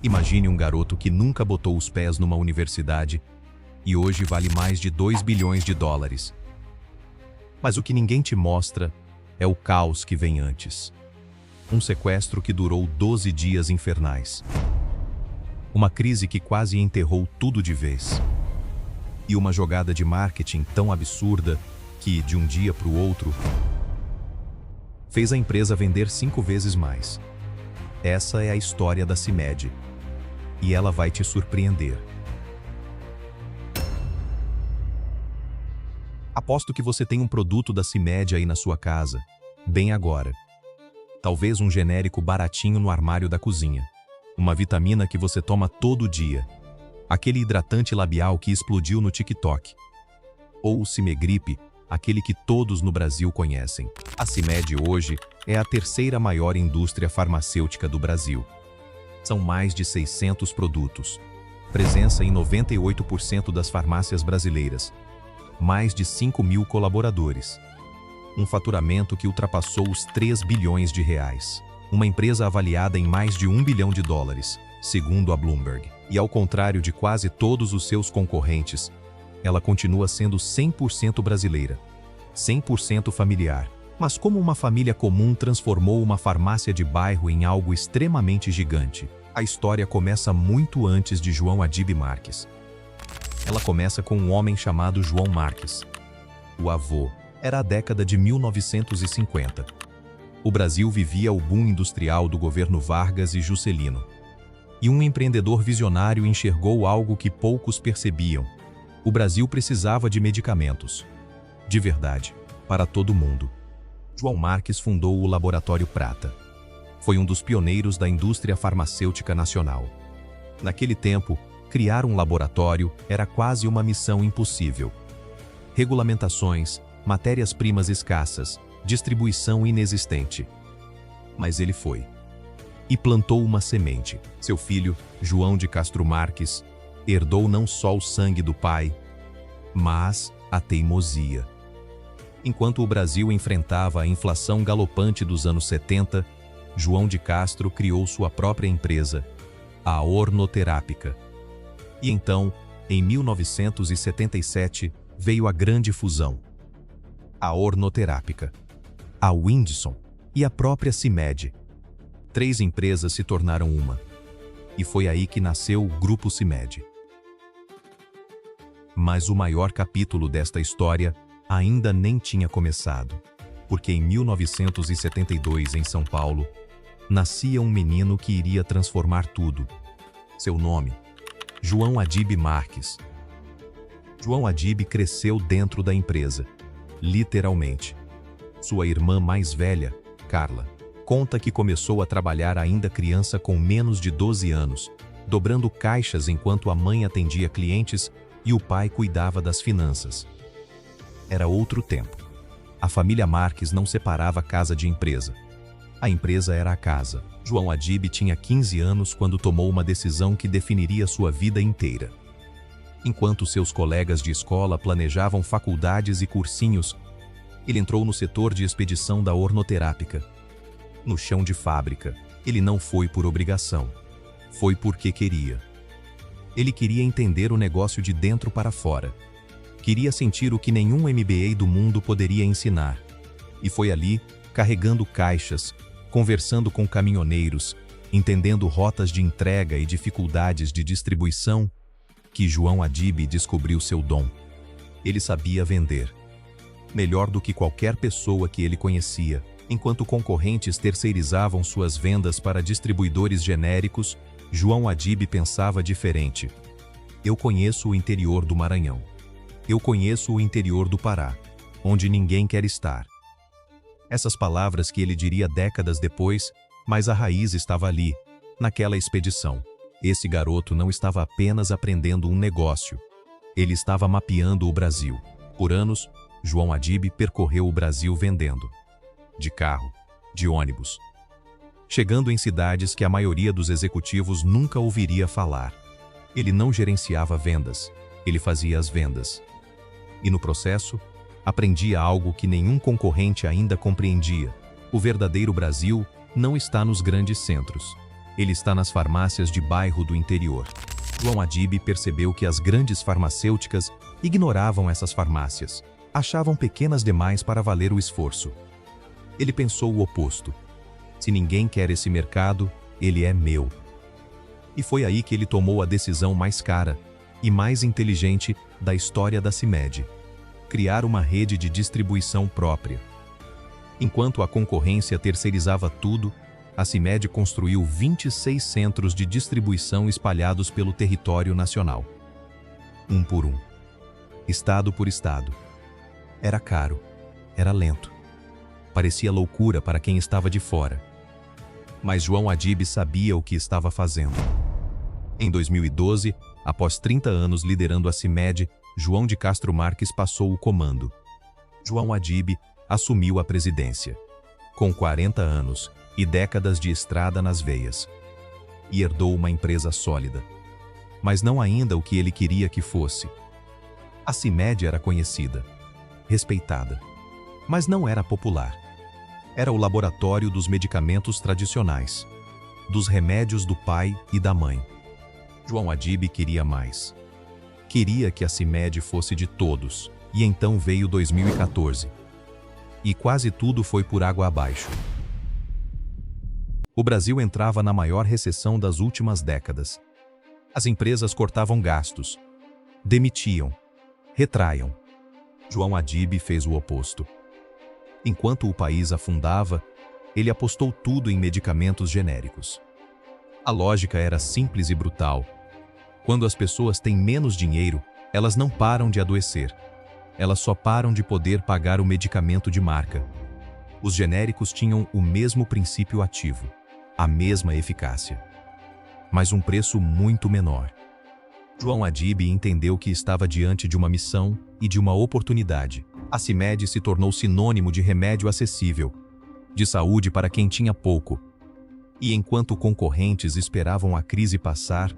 Imagine um garoto que nunca botou os pés numa universidade e hoje vale mais de 2 bilhões de dólares. Mas o que ninguém te mostra é o caos que vem antes. Um sequestro que durou 12 dias infernais. Uma crise que quase enterrou tudo de vez. E uma jogada de marketing tão absurda que, de um dia para o outro, fez a empresa vender 5 vezes mais. Essa é a história da CIMED. E ela vai te surpreender. Aposto que você tem um produto da CIMED aí na sua casa, bem agora. Talvez um genérico baratinho no armário da cozinha. Uma vitamina que você toma todo dia. Aquele hidratante labial que explodiu no TikTok. Ou o Cimegripe, aquele que todos no Brasil conhecem. A CIMED hoje é a terceira maior indústria farmacêutica do Brasil. São mais de 600 produtos. Presença em 98% das farmácias brasileiras. Mais de 5 mil colaboradores. Um faturamento que ultrapassou os 3 bilhões de reais. Uma empresa avaliada em mais de 1 bilhão de dólares, segundo a Bloomberg. E ao contrário de quase todos os seus concorrentes, ela continua sendo 100% brasileira, 100% familiar. Mas como uma família comum transformou uma farmácia de bairro em algo extremamente gigante? A história começa muito antes de João Adib Marques. Ela começa com um homem chamado João Marques. O avô. Era a década de 1950. O Brasil vivia o boom industrial do governo Vargas e Juscelino. E um empreendedor visionário enxergou algo que poucos percebiam. O Brasil precisava de medicamentos. De verdade, para todo mundo. João Marques fundou o Laboratório Prata. Foi um dos pioneiros da indústria farmacêutica nacional. Naquele tempo, criar um laboratório era quase uma missão impossível. Regulamentações, matérias-primas escassas, distribuição inexistente. Mas ele foi. E plantou uma semente. Seu filho, João de Castro Marques, herdou não só o sangue do pai, mas a teimosia. Enquanto o Brasil enfrentava a inflação galopante dos anos 70, João de Castro criou sua própria empresa, a Ornoterápica. E então, em 1977, veio a grande fusão. A Ornoterápica, a Windson e a própria CIMED. 3 empresas se tornaram uma. E foi aí que nasceu o Grupo CIMED. Mas o maior capítulo desta história ainda nem tinha começado, porque em 1972, em São Paulo, nascia um menino que iria transformar tudo. Seu nome, João Adib Marques. João Adib cresceu dentro da empresa, literalmente. Sua irmã mais velha, Carla, conta que começou a trabalhar ainda criança com menos de 12 anos, dobrando caixas enquanto a mãe atendia clientes e o pai cuidava das finanças. Era outro tempo. A família Marques não separava casa de empresa. A empresa era a casa. João Adib tinha 15 anos quando tomou uma decisão que definiria sua vida inteira. Enquanto seus colegas de escola planejavam faculdades e cursinhos, ele entrou no setor de expedição da Ornoterápica. No chão de fábrica, ele não foi por obrigação. Foi porque queria. Ele queria entender o negócio de dentro para fora. Queria sentir o que nenhum MBA do mundo poderia ensinar. E foi ali, carregando caixas, conversando com caminhoneiros, entendendo rotas de entrega e dificuldades de distribuição, que João Adib descobriu seu dom. Ele sabia vender. Melhor do que qualquer pessoa que ele conhecia. Enquanto concorrentes terceirizavam suas vendas para distribuidores genéricos, João Adib pensava diferente. Eu conheço o interior do Maranhão. Eu conheço o interior do Pará, onde ninguém quer estar. Essas palavras que ele diria décadas depois, mas a raiz estava ali, naquela expedição. Esse garoto não estava apenas aprendendo um negócio. Ele estava mapeando o Brasil. Por anos, João Adib percorreu o Brasil vendendo. De carro, de ônibus. Chegando em cidades que a maioria dos executivos nunca ouviria falar. Ele não gerenciava vendas, ele fazia as vendas. E no processo, aprendia algo que nenhum concorrente ainda compreendia. O verdadeiro Brasil não está nos grandes centros. Ele está nas farmácias de bairro do interior. João Adib percebeu que as grandes farmacêuticas ignoravam essas farmácias. Achavam pequenas demais para valer o esforço. Ele pensou o oposto. Se ninguém quer esse mercado, ele é meu. E foi aí que ele tomou a decisão mais cara e mais inteligente da história da CIMED: criar uma rede de distribuição própria. Enquanto a concorrência terceirizava tudo, a CIMED construiu 26 centros de distribuição espalhados pelo território nacional. Um por um. Estado por estado. Era caro. Era lento. Parecia loucura para quem estava de fora. Mas João Adib sabia o que estava fazendo. Em 2012, após 30 anos liderando a CIMED, João de Castro Marques passou o comando. João Adib assumiu a presidência, com 40 anos e décadas de estrada nas veias. E herdou uma empresa sólida. Mas não ainda o que ele queria que fosse. A CIMED era conhecida, respeitada, mas não era popular. Era o laboratório dos medicamentos tradicionais, dos remédios do pai e da mãe. João Adib queria mais. Queria que a CIMED fosse de todos, e então veio 2014. E quase tudo foi por água abaixo. O Brasil entrava na maior recessão das últimas décadas. As empresas cortavam gastos, demitiam, retraiam. João Adib fez o oposto. Enquanto o país afundava, ele apostou tudo em medicamentos genéricos. A lógica era simples e brutal. Quando as pessoas têm menos dinheiro, elas não param de adoecer. Elas só param de poder pagar o medicamento de marca. Os genéricos tinham o mesmo princípio ativo, a mesma eficácia, mas um preço muito menor. João Adib entendeu que estava diante de uma missão e de uma oportunidade. A CIMED se tornou sinônimo de remédio acessível, de saúde para quem tinha pouco. E enquanto concorrentes esperavam a crise passar,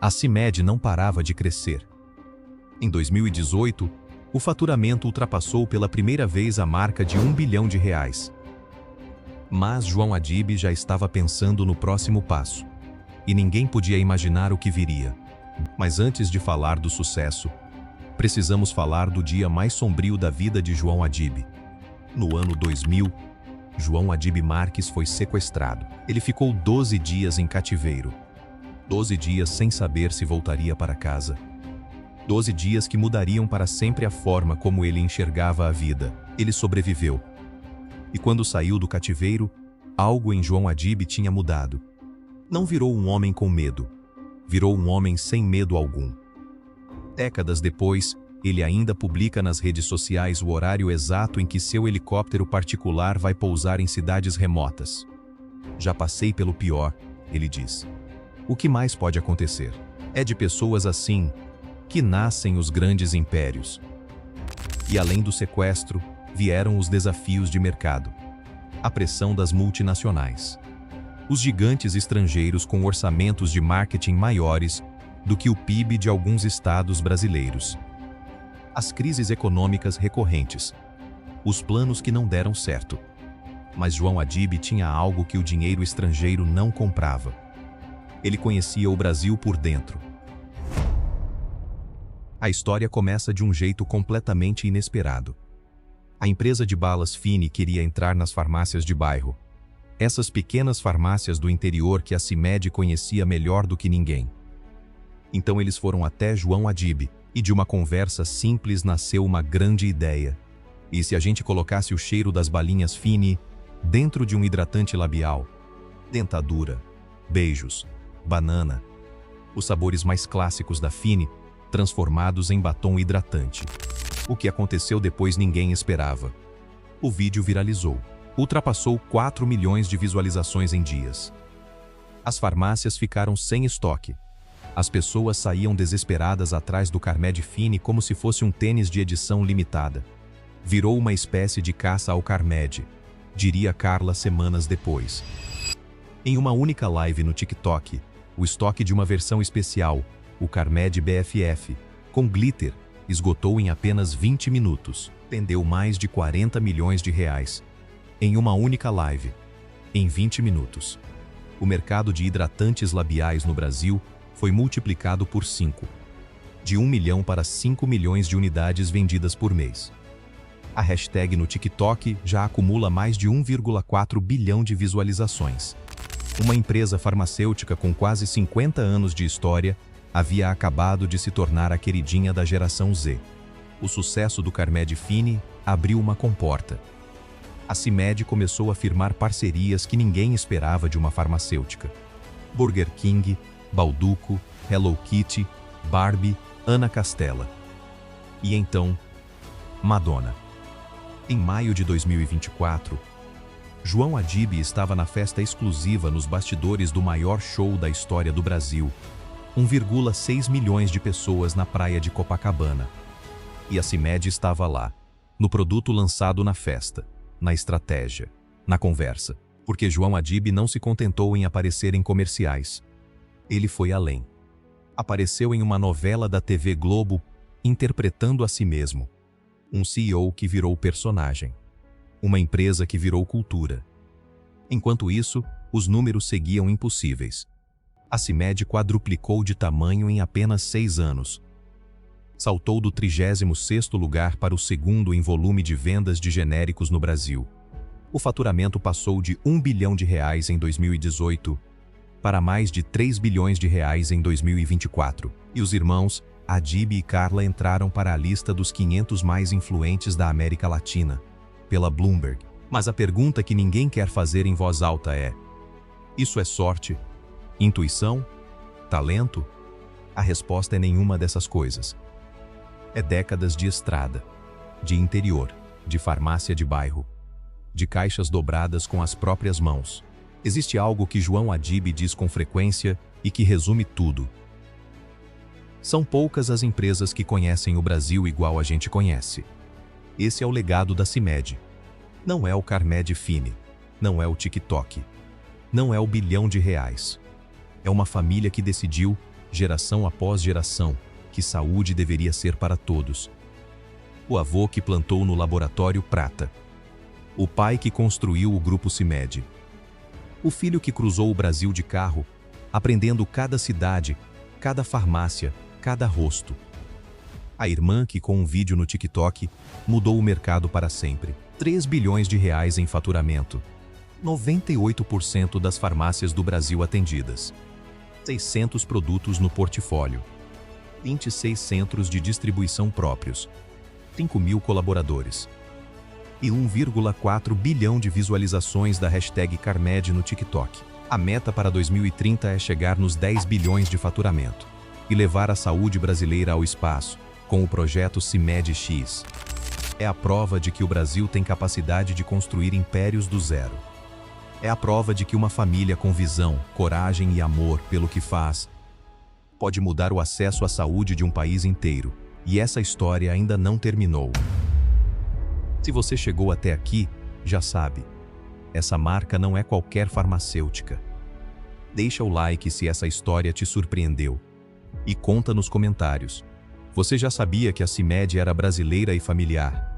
a CIMED não parava de crescer. Em 2018, o faturamento ultrapassou pela primeira vez a marca de R$1 bilhão. Mas João Adib já estava pensando no próximo passo. E ninguém podia imaginar o que viria. Mas antes de falar do sucesso, precisamos falar do dia mais sombrio da vida de João Adib. No ano 2000, João Adib Marques foi sequestrado. Ele ficou 12 dias em cativeiro. 12 dias sem saber se voltaria para casa. 12 dias que mudariam para sempre a forma como ele enxergava a vida. Ele sobreviveu. E quando saiu do cativeiro, algo em João Adib tinha mudado. Não virou um homem com medo. Virou um homem sem medo algum. Décadas depois, ele ainda publica nas redes sociais o horário exato em que seu helicóptero particular vai pousar em cidades remotas. Já passei pelo pior, ele diz. O que mais pode acontecer? É de pessoas assim que nascem os grandes impérios. E além do sequestro, vieram os desafios de mercado. A pressão das multinacionais. Os gigantes estrangeiros com orçamentos de marketing maiores do que o PIB de alguns estados brasileiros. As crises econômicas recorrentes. Os planos que não deram certo. Mas João Adib tinha algo que o dinheiro estrangeiro não comprava. Ele conhecia o Brasil por dentro. A história começa de um jeito completamente inesperado. A empresa de balas Fini queria entrar nas farmácias de bairro. Essas pequenas farmácias do interior que a CIMED conhecia melhor do que ninguém. Então eles foram até João Adib, e de uma conversa simples nasceu uma grande ideia. E se a gente colocasse o cheiro das balinhas Fini dentro de um hidratante labial? Dentadura, beijos, banana. Os sabores mais clássicos da Fini, transformados em batom hidratante. O que aconteceu depois ninguém esperava. O vídeo viralizou. Ultrapassou 4 milhões de visualizações em dias. As farmácias ficaram sem estoque. As pessoas saíam desesperadas atrás do Carmed Fini como se fosse um tênis de edição limitada. Virou uma espécie de caça ao Carmed, diria Carla semanas depois. Em uma única live no TikTok, o estoque de uma versão especial, o Carmed BFF, com glitter, esgotou em apenas 20 minutos. Vendeu mais de 40 milhões de reais. Em uma única live. Em 20 minutos. o mercado de hidratantes labiais no Brasil foi multiplicado por 5. De 1 milhão para 5 milhões de unidades vendidas por mês. A hashtag no TikTok já acumula mais de 1,4 bilhão de visualizações. Uma empresa farmacêutica com quase 50 anos de história havia acabado de se tornar a queridinha da geração Z. O sucesso do Carmed Fine abriu uma comporta. A CIMED começou a firmar parcerias que ninguém esperava de uma farmacêutica. Burger King, Balduco, Hello Kitty, Barbie, Ana Castela. E então, Madonna. Em maio de 2024, João Adib estava na festa exclusiva nos bastidores do maior show da história do Brasil. 1,6 milhões de pessoas na praia de Copacabana. E a CIMED estava lá, no produto lançado na festa, na estratégia, na conversa, porque João Adib não se contentou em aparecer em comerciais. Ele foi além. Apareceu em uma novela da TV Globo, interpretando a si mesmo. Um CEO que virou personagem. Uma empresa que virou cultura. Enquanto isso, os números seguiam impossíveis. A CIMED quadruplicou de tamanho em apenas 6 anos. Saltou do 36º lugar para o segundo em volume de vendas de genéricos no Brasil. O faturamento passou de R$ 1 bilhão em 2018 para mais de 3 bilhões de reais em 2024. E os irmãos Adib e Carla entraram para a lista dos 500 mais influentes da América Latina, pela Bloomberg. Mas a pergunta que ninguém quer fazer em voz alta é: isso é sorte? Intuição? Talento? A resposta é nenhuma dessas coisas. É décadas de estrada, de interior, de farmácia de bairro, de caixas dobradas com as próprias mãos. Existe algo que João Adib diz com frequência e que resume tudo. São poucas as empresas que conhecem o Brasil igual a gente conhece. Esse é o legado da CIMED. Não é o Carmed Fine, não é o TikTok, não é o bilhão de reais. É uma família que decidiu, geração após geração, que saúde deveria ser para todos. O avô que plantou no laboratório Prata. O pai que construiu o grupo CIMED. O filho que cruzou o Brasil de carro, aprendendo cada cidade, cada farmácia, cada rosto. A irmã que, com um vídeo no TikTok, mudou o mercado para sempre. 3 bilhões de reais em faturamento. 98% das farmácias do Brasil atendidas. 600 produtos no portfólio. 26 centros de distribuição próprios, 5.000 colaboradores e 1,4 bilhão de visualizações da hashtag Carmed no TikTok. A meta para 2030 é chegar nos 10 bilhões de faturamento e levar a saúde brasileira ao espaço, com o projeto CIMED X. É a prova de que o Brasil tem capacidade de construir impérios do zero. É a prova de que uma família com visão, coragem e amor pelo que faz pode mudar o acesso à saúde de um país inteiro. E essa história ainda não terminou. Se você chegou até aqui, já sabe, essa marca não é qualquer farmacêutica. Deixa o like se essa história te surpreendeu. E conta nos comentários. Você já sabia que a CIMED era brasileira e familiar?